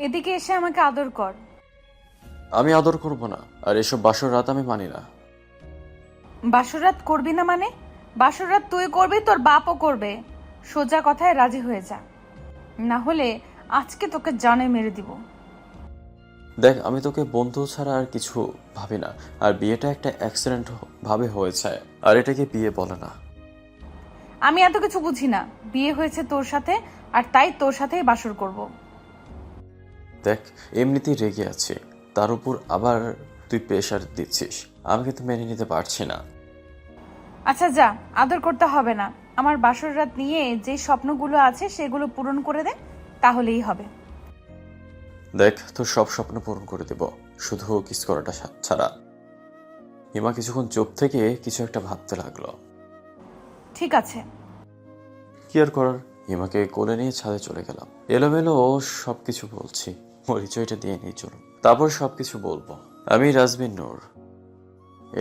এদিকে এসে আমাকে আদর কর। আমি আদর করব না, আর এসব বাসর রাত আমি মানি না। বাসরাত করবি না মানে? বাসরাত তুই করবি, তোর বাপও করবে। সোজা কথায় রাজি হয়ে যা, না হলে আজকে তোকে জানে মেরে দিব। দেখ, আমি তোকে বন্ধু ছাড়া আর কিছু ভাবি না। আর বিয়েটা একটা অ্যাক্সিডেন্ট ভাবে হয়েছে, আর এটাকে বিয়ে বলে না। আমি এত কিছু বুঝি না। বিয়ে হয়েছে তোর সাথে, আর তাই তোর সাথেই বাসর করব। দেখ, এমনিতেই রেগে আছি, তার উপর আবার তুই প্রেশার দিচ্ছিস। আমি কিন্তু মেনে নিতে পারছি না। আচ্ছা যা, আদর করতে হবে না। আমার বাসর রাত নিয়ে যে স্বপ্নগুলো আছে সেগুলো পূরণ করে দে, তাহলেই হবে। দেখ, তোর সব স্বপ্ন পূরণ করে দেব, শুধু কিস করাটা ছাড়া। হিমা কিছুক্ষণ চুপ থেকে কিছু একটা ভাবতে লাগলো। ঠিক আছে। কি আর করার, হিমাকে কোলে নিয়ে ছাদে চলে গেলাম। এলোমেলো সবকিছু বলছি, পরিচয়টা দিয়ে নিয়ে চলুন, তারপর সবকিছু বলবো। আমি রাজবিন নূর,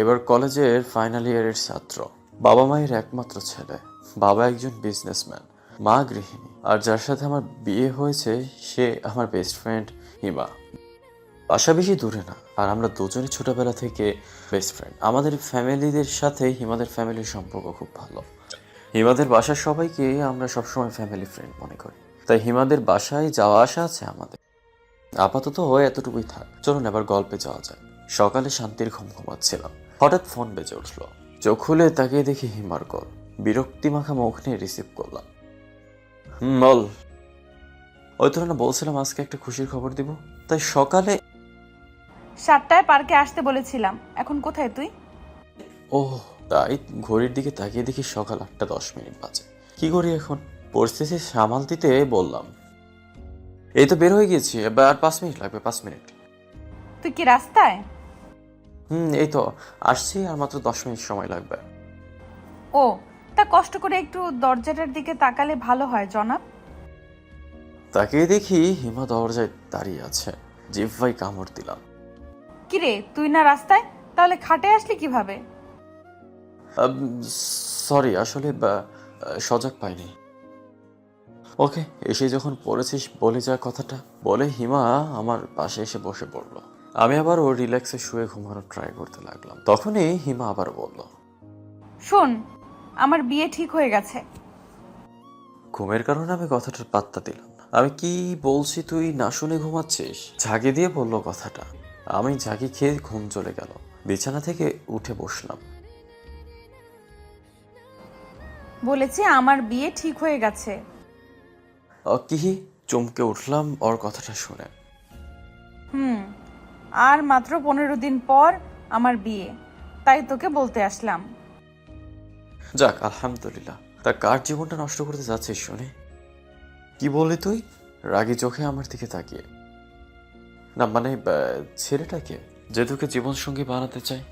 এবার কলেজের ফাইনাল ইয়ারের ছাত্র। বাবা মায়ের একমাত্র ছেলে। বাবা একজন বিজনেসম্যান, মা গৃহিণী। আর যার সাথে আমার বিয়ে হয়েছে সে আমার বেস্ট ফ্রেন্ড হিমা। বাসা বেশি দূরে না, আর আমরা দুজনে ছোটবেলা থেকে বেস্ট ফ্রেন্ড। আমাদের ফ্যামিলিদের সাথে হিমাদের ফ্যামিলির সম্পর্ক খুব ভালো। হিমাদের বাসার সবাইকে আমরা সবসময় ফ্যামিলি ফ্রেন্ড মনে করি, তাই হিমাদের বাসায় যাওয়া আসা আছে আমাদের। আপাতত এতটুকুই থাক, চলুন এবার গল্পে যাওয়া যায়। সকালে শান্তির ঘুম ঘুমাচ্ছিলাম, হঠাৎ ফোন বেজে উঠলো। চোখ খুলে তাকিয়ে দেখি হিমার কল। বিরক্তি মাখা মুখ নিয়ে রিসিভ করলাম। বল। ওই তো না বলছিলাম আজকে একটা খুশির খবর দিব, তাই সকালে। 7টায় পার্কে আসতে বলেছিলাম, এখন কোথায় তুই? ও, তাই ঘড়ির দিকে তাকিয়ে দেখি সকাল 8টা 10 মিনিট বাজে। কি করি এখন? পরিস্থিতি সামাল দিতে বললাম, এই তো বের হয়ে গিয়েছি, এবার আর 5 মিনিট লাগবে, 5 মিনিট। তুই কি রাস্তায়? এই তো আসছি, আর মাত্র 10 মিনিট সময় লাগবে। ও, তা কষ্ট করে একটু দরজাটার দিকে তাকালে ভালো হয় জনাব। তাকিয়ে দেখি হিমা দরজায় দাঁড়িয়ে আছে। জিহ্বায় কামড় দিলাম। কিরে, তুই না রাস্তায়, তাহলে খাটে আসলি কিভাবে? সরি, আসলে সজাগ পাইনি। ওকে, এসে যখন পড়েছিস বলে যা কথাটা। বলে হিমা আমার পাশে এসে বসে পড়লো। আমি আবার ওর রিল্যাক্সে শুয়ে ঘুমানোর ট্রাই করতে লাগলাম। তখনই হিমা আবার বলল, শোন, আমার বিয়ে ঠিক হয়ে গেছে। ঘুমের কারণে আমি কথাটার পাত্তা দিলাম না। আমি কি বলছি তুই না শুনে ঘুমাচ্ছিস? ঝাঁকি দিয়ে বলল কথাটা। আমি ঝাঁকি খেয়ে ঘুম চলে গেল। বিছানা থেকে উঠে বসলাম। বলেছি আমার বিয়ে ঠিক হয়ে গেছে। কি? চমকে উঠলাম ওর কথাটা শুনে। হুম, আর মাত্র 15 দিন পর আমার বিয়ে, তাই তোকে বলতে আসলাম। যাক, আলহামদুলিল্লাহ। তা কার জীবনটা নষ্ট করতে যাচ্ছিস শুনে? কি বললি তুই? রাগী চোখে আমার দিকে তাকিয়ে। না মানে ছেলেটাকে যে তোকে জীবন সঙ্গী বানাতে চাই।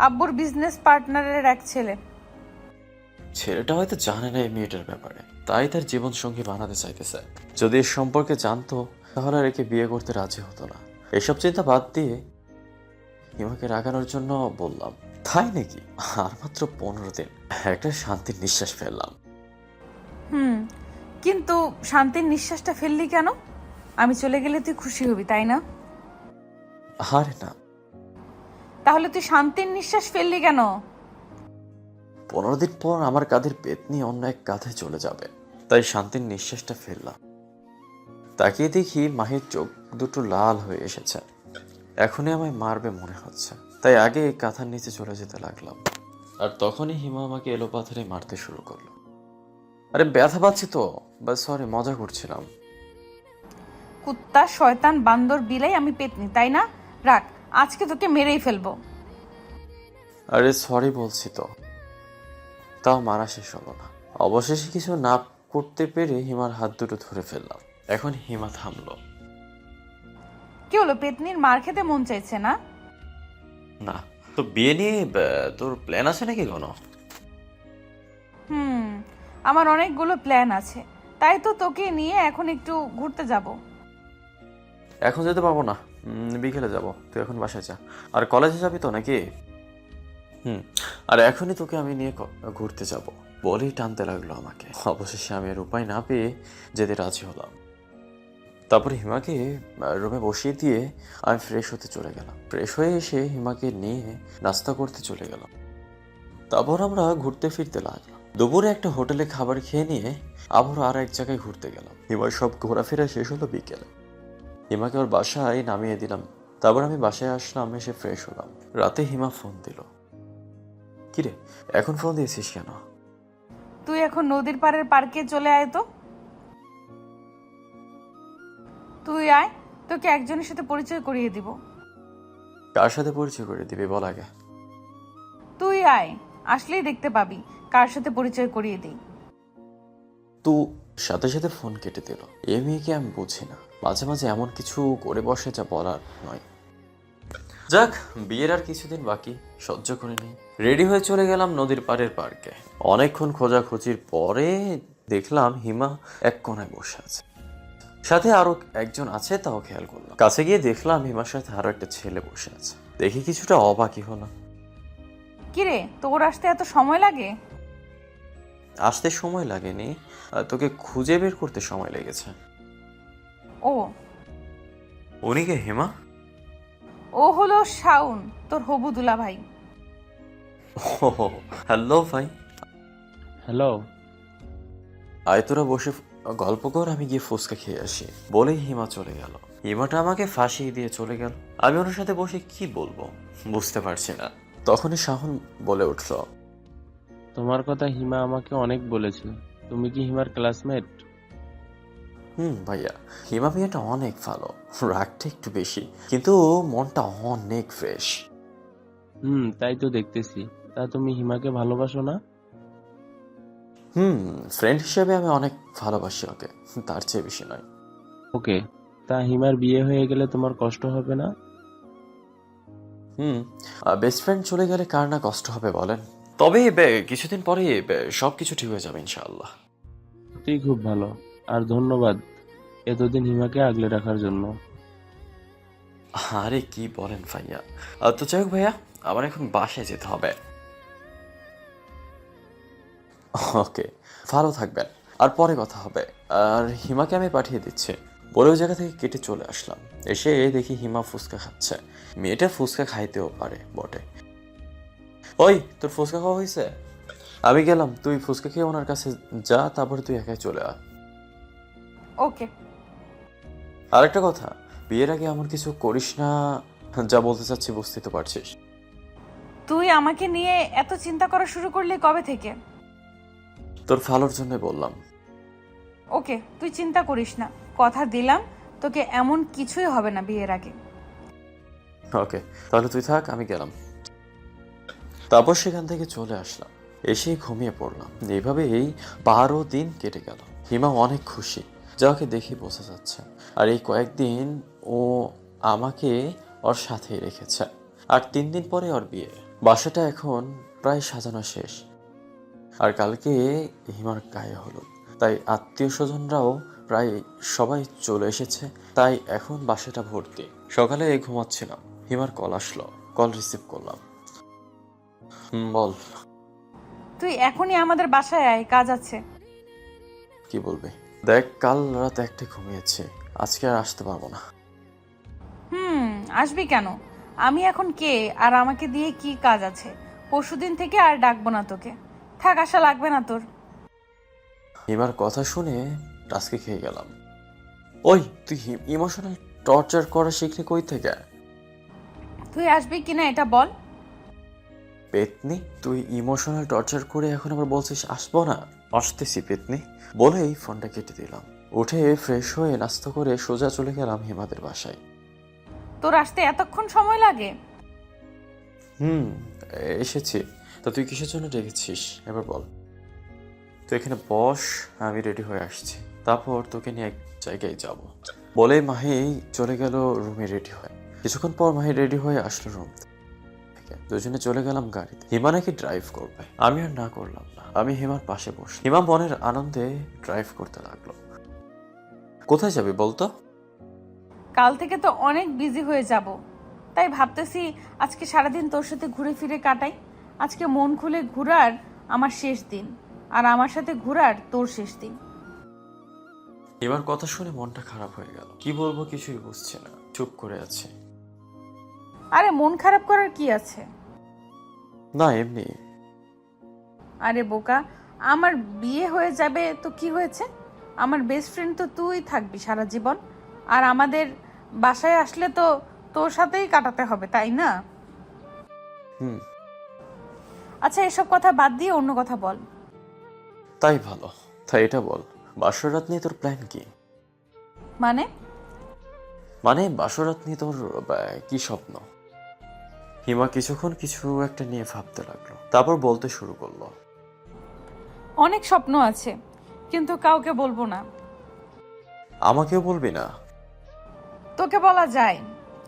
আব্বুর বিজনেস পার্টনারের এক ছেলে। ছেলেটা হয়তো জানে না এই মেয়েটার ব্যাপারে, তাই তার জীবন সঙ্গী বানাতে চাইতেছে। যদি এর সম্পর্কে জানতো তাহলে আর একে বিয়ে করতে রাজি হতো না। এসব চিন্তা বাদ দিয়ে হিমাকে রাগানোর জন্য বললাম, তাই নাকি? আর মাত্র 15 দিন, একটা শান্তির নিঃশ্বাস ফেললাম। হুম, কিন্তু শান্তির নিঃশ্বাসটা ফেললি কেন? আমি চলে গেলে তুই খুশি হবি, তাই না? আরে না। তাহলে তুই শান্তির নিঃশ্বাস ফেললি কেন? 15 দিন পর আমার কাঁধের পেতনি অন্য এক কাঁধে চলে যাবে, তাই শান্তির নিঃশ্বাসটা ফেললাম। তাকিয়ে দেখি মাহির চোখ দুটো লাল হয়ে এসেছে। এখনই আমায় মারবে মনে হচ্ছে, তাই আগে কাঁথার নিচে চলে যেতে লাগলাম। আর তখনই হিমা আমাকে এলোপাথারি মারতে শুরু করলো। আরে ব্যথা পাচ্ছি তো, বা সরি, মজা করছিলাম। কুত্তা, শয়তান, বান্দর, বিলাই, আমি পেতনি, তাই না? রাখ, আজকে তোকে মেরেই ফেলবো। আরে সরি বলছি তো। তাও মারা শেষ হলো না। অবশেষে কিছু না করতে পেরে হিমার হাত দুটো ধরে ফেললাম। এখন হিমা থামলো। কি হলো, পেতনির মার খেতে মন চাইছে না? না। তো বিয়ে নিয়ে তোর প্ল্যান আছে নাকি কোনো? হুম, আমার অনেকগুলো প্ল্যান আছে, তাই তো তোকে নিয়ে এখন একটু ঘুরতে যাব। এখন যেতে পারবো না, বিকেলে যাব। তুই এখন বাসায় যা। আর কলেজে যাবি তো নাকি? হুম। আর এখনই তোকে আমি নিয়ে ঘুরতে যাব বলেই টানতে লাগলো আমাকে। অবশেষে আমি আর উপায় না পেয়ে যেতে রাজি হলাম। তারপর হিমাকে রুমে বসিয়ে দিয়ে আমি ফ্রেশ হতে চলে গেলাম। ফ্রেশ হয়ে এসে হিমাকে নিয়ে নাস্তা করতে চলে গেলাম। তারপর আমরা ঘুরতে ফিরতে লাগলাম। দুপুরে একটা হোটেলে খাবার খেয়ে নিয়ে আবারও আর এক জায়গায় ঘুরতে গেলাম। হিমার সব ঘোরাফেরা শেষ হলো বিকেলে। হিমাকে ওর বাসায় নামিয়ে দিলাম। তারপর আমি বাসায় আসলাম, এসে ফ্রেশ হলাম। রাতে হিমা ফোন দিল। কিরে, এখন ফোন দিয়েছিস কেন? তুই এখন নদীর পাড়ের পার্কে চলে আয় তো। তুই আয়, তোকে একজনের সাথে পরিচয় করিয়ে দিব। কার সাথে পরিচয় করে দিবি বল আগে। তুই আয়, আসলেই দেখতে পাবি কার সাথে পরিচয় করিয়ে দিই। তো সাথে সাথে ফোন কেটে দিল। এ মেয়েকে আমি বুঝি না, মাঝে মাঝে এমন কিছু করে বসে যা বলার নয়। যাক, বিয়ের আর কিছুদিন বাকি, সহ্য করে নেই। রেডি হয়ে চলে গেলাম নদীর পাড়ের পার্কে। অনেকক্ষণ খোঁজাখুঁজির পরে দেখলাম হিমা এক কোনায় বসে আছে, সাথে আরো একজন আছে তাও খেয়াল করলাম। কাছে গিয়ে দেখলাম হিমার সাথে আরো একটা ছেলে বসে আছে। দেখে কিছুটা অবাকই হলাম। কিরে, তোর আসতে এত সময় লাগে? আসতে সময় লাগেনি, তোকে খুঁজে বের করতে সময় লেগেছে। ও, উনি কে হিমা? ও হলো শাউন, তোর হবু দুলা ভাই। ও হ্যালো ভাই। হ্যালো। আয় তোরা বসে গল্প কর, আমি গিয়ে ফুচকা খেয়ে আসি বলেই হিমা চলে গেল। হিমাটা আমাকে ফাঁসিয়ে দিয়ে চলে গেল। আমি ওনার সাথে বসে কি বলবো বুঝতে পারছি না। তখনই শাহন বলে উঠল, তোমার কথা হিমা আমাকে অনেক বলেছে। তুমি কি হিমার ক্লাসমেট? ভাইয়া, হিমা মেয়েটা অনেক ভালো, রাগটা একটু বেশি, কিন্তু মনটা অনেক ফ্রেশ। তাই তো দেখতেছি। তা তুমি হিমাকে ভালোবাসো না? ফ্রেন্ড হিসেবে আমি অনেক ভালোবাসি ওকে, তার চেয়ে বেশি নয়। ওকে, তা হিমার বিয়ে হয়ে গেলে তোমার কষ্ট হবে না? বেস্ট ফ্রেন্ড চলে গেলে কার না কষ্ট হবে বলেন। তবে কিছুদিন পরে সবকিছু ঠিক হয়ে যাবে ইনশাআল্লাহ। তুই খুব ভালো, আর ধন্যবাদ এতদিন হিমাকে আগলে রাখার জন্য। আরে কি বলেন ভাইয়া। তো যাই হোক ভাইয়া, আমার এখন বাসায় যেতে হবে। ওকে, ভালো থাকবেন, আর পরে কথা হবে। আর হিমাকে আমি পাঠিয়ে দিচ্ছি বলে ওই জায়গা থেকে কেটে চলে আসলাম। এসে দেখি হিমা ফুচকা খাচ্ছে। মেয়েটা ফুচকা খাইতেও পারে বটে। ওই, তোর ফুচকা খাওয়া হয়েছে? আমি গেলাম, তুই ফুচকা খেয়ে ওনার কাছে যা, তারপরে তুই একাই চলে আয়। ওকে। আর একটা কথা, বিয়ের আগে এমন কিছু করিস না। যা বলতে চাচ্ছি বুঝতে তো পারছিস। তুই আমাকে নিয়ে এত চিন্তা করা শুরু করলি কবে থেকে? তোর ভালোর জন্য বললাম। ওকে, তুই চিন্তা করিস না, কথা দিলাম তোকে এমন কিছুই হবে না বিয়ের আগে। ওকে, তাহলে তুই থাক, আমি গেলাম। তারপর সেখান থেকে চলে আসলাম, এসে ঘুমিয়ে পড়লাম। এইভাবে এই 12 দিন কেটে গেল। হিমা অনেক খুশি, যা ওকে দেখে বোঝা যাচ্ছে। আর এই কয়েকদিন ও আমাকে ওর সাথে রেখেছে। আর 3 দিন পরে ওর বিয়ে। বাসাটা এখন প্রায় সাজানো শেষ। আর কালকে হিমার গায়ে হলুদ, তাই আত্মীয় স্বজনরাও প্রায় সবাই চলে এসেছে। তাই এখন বাসাটা ভর্তি। সকালে ঘুমাচ্ছিলাম, হিমার কল আসলো, কল রিসিভ করলাম। বল। তুই এখনই আমাদের বাসায় আয়, কাজ আছে। কি বলবি? দেখ, কাল রাত 1টায় ঘুমিয়েছি, আজকে আর আসতে পারবো না। আসবি কেন? আমি এখন কে, আর আমাকে দিয়ে কি কাজ আছে? পরশুদিন থেকে আর ডাকবো না তোকে। থাক, আশা লাগবে না তোর। হিমার কথা শুনে টাস্কে খেয়ে গেলাম। ওই, তুই ইমোশনাল টর্চার করা শিখলি কই থেকে? তুই আসবি কিনা এটা বল। পেতনি, তুই ইমোশনাল টর্চার করে এখন আবার বলছিস আসবো না? আসতেছি পেতনি বলেই ফোনটা কেটে দিলাম। উঠে ফ্রেশ হয়ে নাস্তা করে সোজা চলে গেলাম হিমাদের বাসায়। তোর আসতে এতক্ষণ সময় লাগে? এসেছি। তো তুই কিসের জন্য ডেকেছিস এবার বল। তুই এখানে বস, আমি রেডি হয়ে আসছি, তারপর তোকে নিয়ে এক জায়গায় যাব বলে মাহি চলে গেল রুমে রেডি হয়ে। কিছুক্ষণ পর মাহি রেডি হয়ে আসলো রুম থেকে। দুজনে চলে গেলাম গাড়িতে। হিমা নাকি ড্রাইভ করবে, আমি আর না করলাম না। আমি হিমার পাশে বসে, হিমা মনের আনন্দে ড্রাইভ করতে লাগলো। কোথায় যাবি বলতো? কাল থেকে তো অনেক বিজি হয়ে যাব, তাই ভাবতেছি আজকে সারাদিন তোর সাথে ঘুরে ফিরে কাটাই। আজকে মন খুলে ঘুরার আমার শেষ দিন, আর আমার সাথে ঘুরার তোর শেষ দিন। এবার কথা শুনে মনটা খারাপ হয়ে গেল। কি বলবো কিছুই বুঝছি না, চুপ করে আছে। আরে মন খারাপ করার কি আছে? না এমনি। আরে বোকা, আমার বিয়ে হয়ে যাবে তো কি হয়েছে? আমার বেস্ট ফ্রেন্ড তো তুই থাকবি সারা জীবন। আর আমাদের বাসায় আসলে তো তোর সাথেই কাটাতে হবে, তাই না? হুম। আচ্ছা, এসব কথা বাদ দিয়ে অন্য কথা বল। তাই ভালো। তাই এটা বল, বাসর রাত নিয়ে তোর প্ল্যান কি? মানে? মানে বাসর রাত নিয়ে তোর কি স্বপ্ন? হিমা কিছুক্ষণ কিছু একটা নিয়ে ভাবতে লাগলো, তারপর বলতে শুরু করলো। অনেক স্বপ্ন আছে, কিন্তু কাউকে বলবো না। আমাকেও বলবি না? তোকে বলা যায়,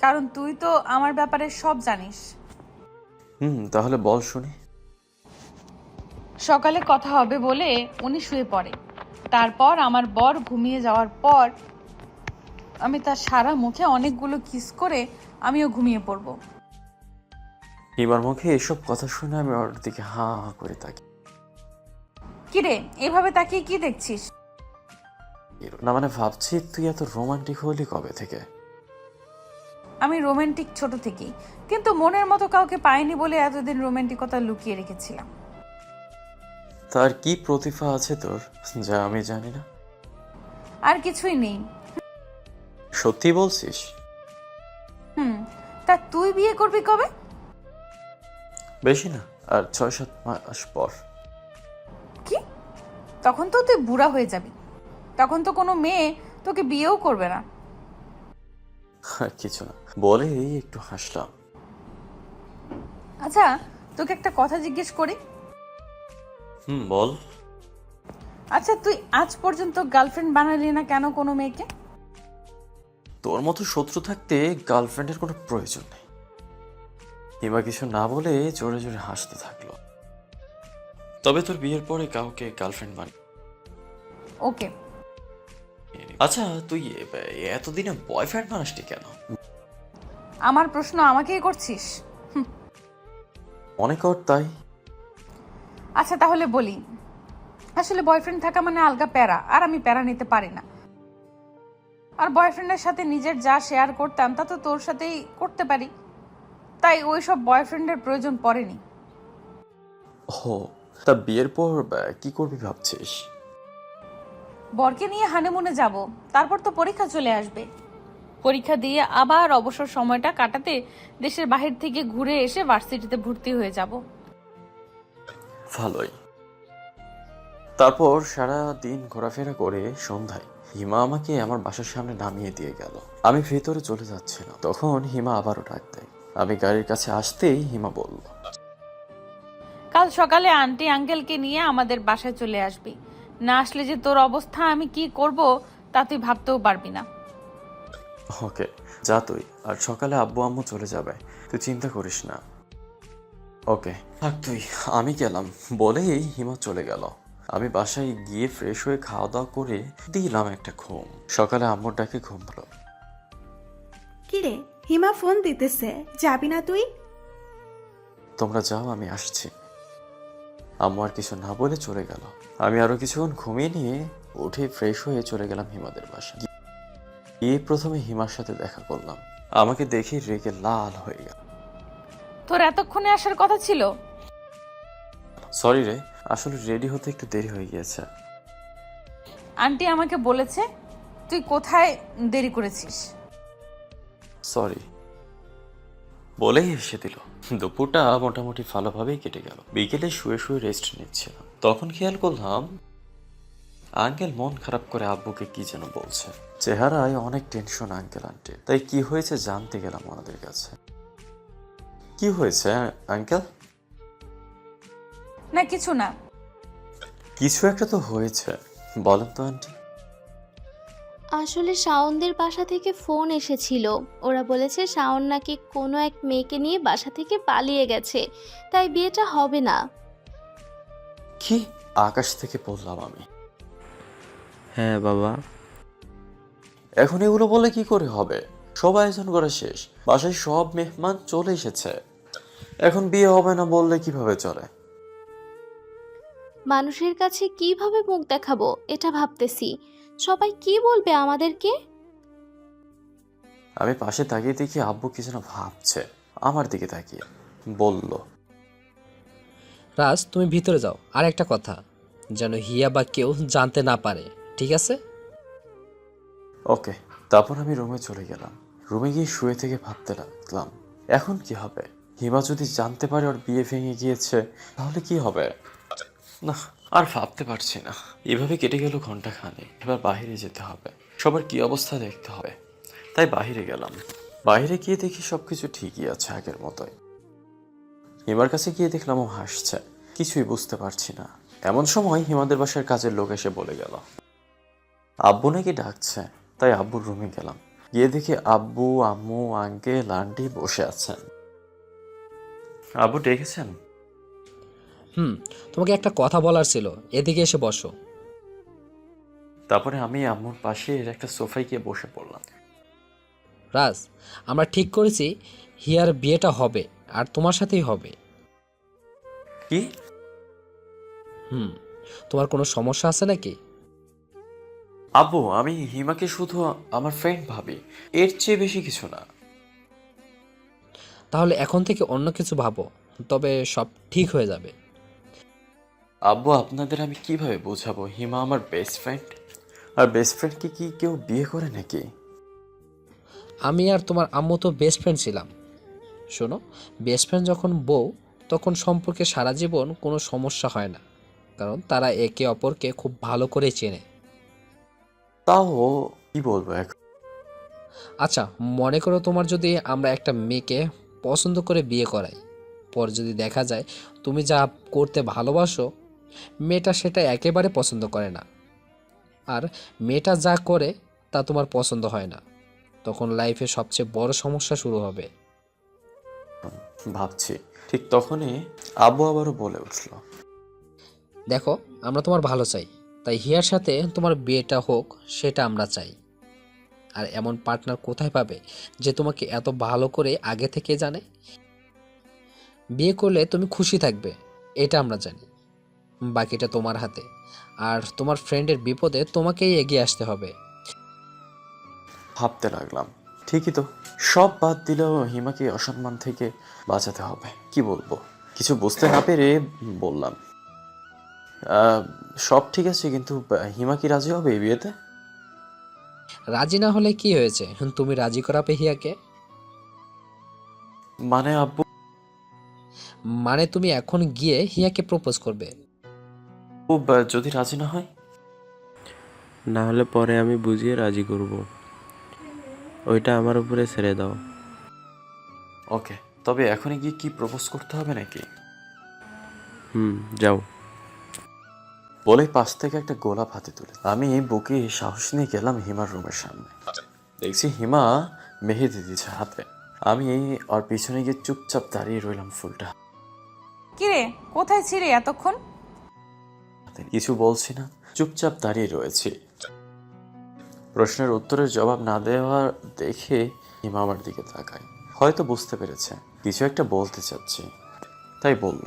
কারণ তুই তো আমার ব্যাপারে সব জানিস। তাহলে বল শুনি। সকালে কথা হবে বলে উনি শুয়ে পড়ে। তারপর আমার বর ঘুমিয়ে যাওয়ার পর আমি তার সারা মুখে অনেকগুলো কিস করে আমিও ঘুমিয়ে পড়ব। হিমার মুখে এসব কথা শুনে আমি ওর দিকে হা হা করে থাকি। কিরে, এভাবে তাকিয়ে কি দেখছিস? না মানে ভাবছি তুই এত রোমান্টিক হলি কবে থেকে? আমি রোমান্টিক ছোট থেকেই, কিন্তু মনের মতো কাউকে পাইনি বলে এতদিন রোমান্টিকতা লুকিয়ে রেখেছিলাম। তার কি প্রতিভা আছে তোর যা আমি জানি না? আর কিছুই নেই। সত্যি বলছিস? হুম। তা তুই বিয়ে করবি কবে? বেশি না, আর 6-7 মাস পর। কি? তখন তো তুই বুড়া হয়ে যাবি। তখন তো কোনো মেয়ে তোকে বিয়েও করবে না। আর কিছু না বলে একটু হাসলাম। আচ্ছা, তোকে একটা কথা জিজ্ঞেস করি। বল। আচ্ছা, তুই আজ পর্যন্ত গার্লফ্রেন্ড বানালি না কেন কোনো মেয়েকে? তোর মতো শত্রু থাকতে গার্লফ্রেন্ডের কোনো প্রয়োজন নেই। হিমা কিছু না বলে জোরে জোরে হাসতে থাকলো। তবে তোর বিয়ের পরে কাউকে গার্লফ্রেন্ড বানিয়ে। ওকে। আচ্ছা তুই এতদিনে বয়ফ্রেন্ড বানাসটি কেন? আমার প্রশ্ন আমাকেই করছিস? অনেক ওর তাই। আচ্ছা তাহলে বলি, আসলে বয়ফ্রেন্ড থাকা মানে আলগা প্যারা, আর আমি প্যারা নিতে পারি না। আর বয়ফ্রেন্ডের সাথে নিজের যা শেয়ার করতাম তা তো তোর সাথেই করতে পারি, তাই ওইসব বয়ফ্রেন্ডের প্রয়োজন পড়েনি। ও, তা বিয়ের পর কি করবি ভাবছিস? বরকে নিয়ে হানিমুনে যাব, তারপর তো পরীক্ষা চলে আসবে। পরীক্ষা দিয়ে আবার অবসর সময়টা কাটাতে দেশের বাহির থেকে ঘুরে এসে ভার্সিটিতে ভর্তি হয়ে যাব। ভালোই। তারপর সারা দিন ঘোরাফেরা করে সন্ধ্যায় হিমা আমাকে আমার বাসার সামনে নামিয়ে দিয়ে গেল। আমি ভেতরে চলে যাচ্ছিলাম, তখন হিমা আবারও ডাক দেয়। আমি গাড়ির কাছে আসতেই হিমা বলল, কাল সকালে আন্টি আঙ্কেলকে নিয়ে আমাদের বাসায় চলে আসবি। না আসলে যে তোর অবস্থা আমি কি করব তা তুই ভাবতেও পারবি না। ওকে যা তুই, আর সকালে আব্বু আম্মু চলে যাবে, তুই চিন্তা করিস না। ওকে থাক তুই, আমি গেলাম বলেই হিমা চলে গেল। আমি বাসায় গিয়ে ফ্রেশ হয়ে খাওয়া দাওয়া করে দিলাম একটা ঘুম। সকালে আম্মুর ডাকে ঘুম ভালো। কিরে, হিমা ফোন দিতেছে, যাবি না তুই? তোমরা যাও, আমি আসছি। আম্মু আর কিছু না বলে চলে গেল। আমি আরো কিছুক্ষণ ঘুমিয়ে নিয়ে উঠে ফ্রেশ হয়ে চলে গেলাম হিমাদের বাসায়। গিয়ে প্রথমে হিমার সাথে দেখা করলাম। আমাকে দেখে রেগে লাল হয়ে গেল। তোর এতক্ষণে আসার কথা ছিল। সরি রে, আসলে রেডি হতে একটু দেরি হয়ে গিয়েছে। আন্টি আমাকে বলেছে তুই কোথায় দেরি করেছিস। সরি বলেই এসে দিল। দুপুরটা মোটামুটি ভালোভাবেই কেটে গেল। বিকেলে শুয়ে শুয়ে রেস্ট নিচ্ছিলাম, তখন খেয়াল করলাম আঙ্কেল মন খারাপ করে আব্বুকে কি যেন বলছে। চেহারায় অনেক টেনশন আঙ্কেল আন্টি। তাই কি হয়েছে জানতে গেলাম ওনাদের কাছে। কি হয়েছে আঙ্কেল? না কিছু না। কিছু একটা তো হয়েছে, বলেন তো আন্টি। আসলে শাওনদের বাসা থেকে ফোন এসেছিল। ওরা বলেছে শাওন নাকি কোনো এক মেয়েকে নিয়ে বাসা থেকে পালিয়ে গেছে, তাই বিয়েটা হবে না। কি? আকাশ থেকে পড়লাম আমি। হ্যাঁ বাবা। এখন এগুলো বলে কি করে হবে? সব আয়োজন করা শেষ, বাসায় সব মেহমান চলে এসেছে, এখন বিয়ে হবে না বললে কিভাবে চলে? মানুষের কাছে কিভাবে মুখ দেখাবো এটা ভাবতেছি। সবাই কি বলবে আমাদেরকে? আমি পাশে তাকিয়ে দেখি আব্বু কি যেন ভাবছে। আমার দিকে তাকিয়ে বলল, রাজ, তুমি ভিতরে যাও। আর একটা কথা, যেন হিয়া বা কেউ জানতে না পারে, ঠিক আছে? ওকে। তারপর আমি রুমে চলে গেলাম। রুমে গিয়ে শুয়ে থেকে ভাবতে লাগলাম, এখন কি হবে? হিমা যদি জানতে পারে ওর বিয়ে ভেঙে গিয়েছে, তাহলে কি হবে? না, আর ভাবতে পারছি না। এভাবে কেটে গেল ঘন্টা খানেক। এবার বাইরে যেতে হবে, সবার কি অবস্থা দেখতে হবে। তাই বাইরে গেলাম। বাইরে গিয়ে দেখি সবকিছু ঠিকই আছে আগের মতোই। হিমার কাছে গিয়ে দেখলাম ও হাসছে। কিছুই বুঝতে পারছি না। এমন সময় হিমাদের বাসার কাজের লোক এসে বলে গেল আব্বু নাকি ডাকছে। তাই আব্বুর রুমে গেলাম। গিয়ে দেখি আব্বু, আম্মু, আঙ্কেল, আন্টি বসে আছেন। আব্বু ডেকেছেন? তোমাকে একটা কথা বলার ছিল, এদিকে এসে বসো। তারপরে আমি আম্মুর পাশে একটা সোফায় গিয়ে বসে পড়লাম। রাজ, আমরা ঠিক করেছি হিয়ার বিয়েটা হবে, আর তোমার সাথেই হবে। কি? তোমার কোনো সমস্যা আছে নাকি? আব্বু, আমি হিমাকে শুধু আমার ফ্রেন্ড ভাবি, এর চেয়ে বেশি কিছু না। তাহলে এখন থেকে অন্য কিছু ভাবো, তবে সব ঠিক হয়ে যাবে। আব্বু, আপনাদের আমি কিভাবে বোঝাবো হিমা আমার বেস্ট ফ্রেন্ড? আর বেস্ট ফ্রেন্ডকে কি কেউ বিয়ে করে নাকি? আমি আর তোমার আম্মু তো বেস্ট ফ্রেন্ড ছিলাম। শোনো, বেস্ট ফ্রেন্ড যখন বউ, তখন সম্পর্কে সারা জীবন কোনো সমস্যা হয় না, কারণ তারা একে অপরকে খুব ভালো করে চেনে। তাও কি বলবো এখন? আচ্ছা, মনে করো তোমার যদি আমরা একটা মেয়েকে পছন্দ করে বিয়ে করাই, পর যদি দেখা যায় তুমি যা করতে ভালোবাসো মেয়েটা সেটা একেবারে পছন্দ করে না, আর মেয়েটা যা করে তা তোমার পছন্দ হয় না, তখন লাইফে সবচেয়ে বড় সমস্যা শুরু হবে। ভাবছি। ঠিক তখনই আব্বু আবারও বলে উঠলো, দেখো, আমরা তোমার ভালো চাই, তাই হিয়ার সাথে তোমার বিয়েটা হোক, সেটা আমরা চাই। আর এমন পার্টনার কোথায় পাবে যে তোমাকে এত ভালো করে আগে থেকে জানে? বিয়ে করলে তুমি খুশি থাকবে, এটা আমরা জানি। বাকিটা তোমার হাতে। আর তোমার ফ্রেন্ডের বিপদে তোমাকেই এগিয়ে আসতে হবে। ভাবতে লাগলাম, ঠিকই তো। সব বাদ দিলেও হিমাকে অসম্মান থেকে বাঁচাতে হবে। কি বলবো? কিছু বুঝতে না পেরে বললাম, সব ঠিক আছে, কিন্তু হিমা কি রাজি হবে এই বিয়েতে? রাজি না হলে কি হয়েছে, তুমি রাজি করাবে হিয়াকে। মানে আব্বু, মানে তুমি এখন গিয়ে হিয়াকে প্রপোজ করবে। যদি রাজি না হয়? না হলে পরে আমি বুঝিয়ে রাজি করব। ওইটা আমার উপরে ছেড়ে দাও। ওকে, তবে এখনই গিয়ে কি প্রপোজ করতে হবে নাকি? যাও। বলে পাশ থেকে একটা গোলাপ হাতে তুলে আমি বুকে সাহস নিয়ে গেলাম হিমার রুমের সামনে। দেখছি হিমা মেহেদি দিচ্ছে হাতে। আমি ওর পিছনে গিয়ে চুপচাপ দাঁড়িয়ে রইলাম, ফুলটা কিরে, কোথায় ছিলে এতক্ষণ? হাতে। কিছু বলছি না, চুপচাপ দাঁড়িয়ে রয়েছি। প্রশ্নের উত্তরের জবাব না দেওয়ার দেখে হিমা আমার দিকে তাকায়। হয়তো বুঝতে পেরেছে কিছু একটা বলতে চাচ্ছি, তাই বলল,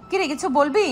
কিরে, কিছু বলবি?